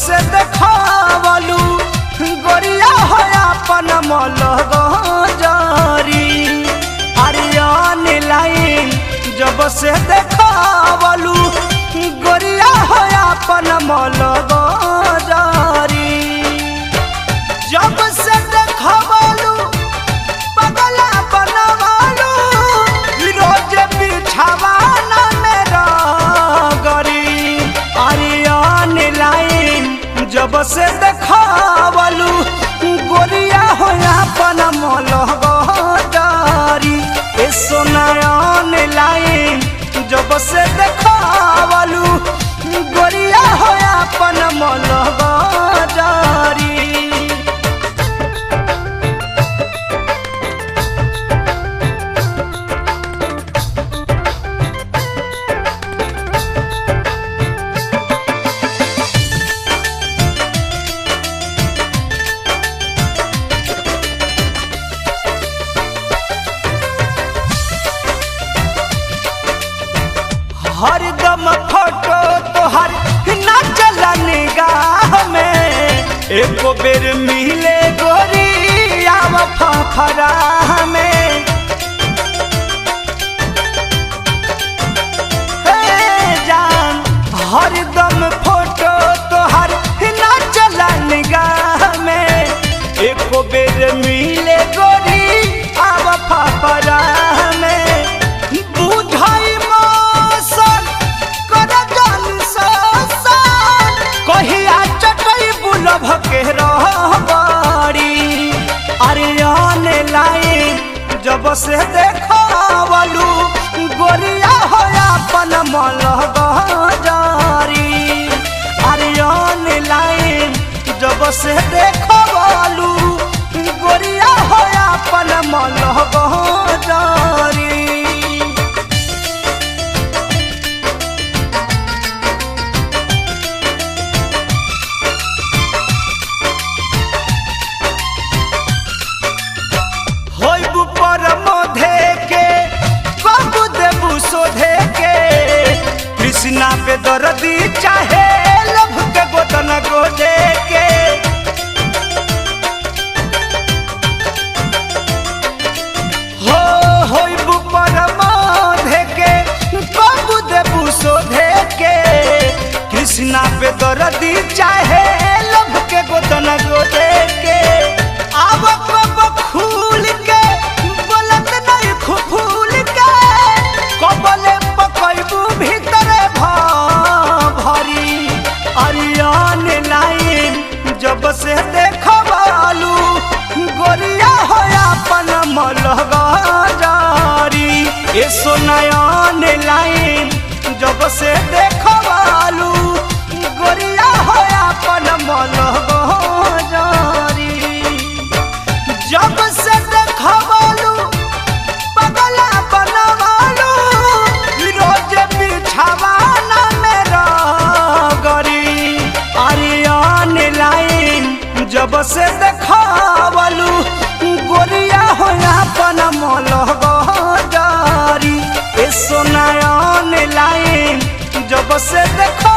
से देखावलू गोरिया हो अपन मलग जारी आर्यन लाइन जब से देखावलू गोरिया हो अपन मलग जारी जब से देखावलू पगला बनवालू रोज बिछावाना मेरा गरी आर्यन लाइन जब से देखावलू गोरिया हो अपन मलग जारी ए सोनायन लाइन जब से देखावलू गोरिया हो अपन मलग जारी हरदम फोटो तोहर ना चला निगाह में एको बेर मिले गोरी आव फफरा में जान हरदम फोटो तोहर ना चला निगाह में एको बेर मिले गोरी आव फफरा में बुझाई कहिया चटई बुलभ के रहबारी आर्यन लाइन जब से देखावलू गोरिया हो अपन मलग जारी आर्यन लाइन जब से देखावलू गोरिया हो अपन मलग जारी कृष्णा पे दर्दी चाहे लभ के गोदन गोदे के होइबू परमोधे के बाबू देबू सोधे के कृष्णा पे दर्दी चाहे लभ के गोदन गोदे के आब कब खूल के बोलत नहीं फूल के कबले पकैबू भीतर भरी आर्यन लाइन जब से देखावलू गोरिया हो अपन मलग जारी ए सोनायन लाइन जब से देखावलू गोरिया हो अपन मलग जारी जब से देखावलू पगला बनवालू रोज बिछावाना मेरा गरी आर्यन लाइन जब से देखावलू गोरिया हो अपन मलग जारी ए सोनायन लाइन जब से देखा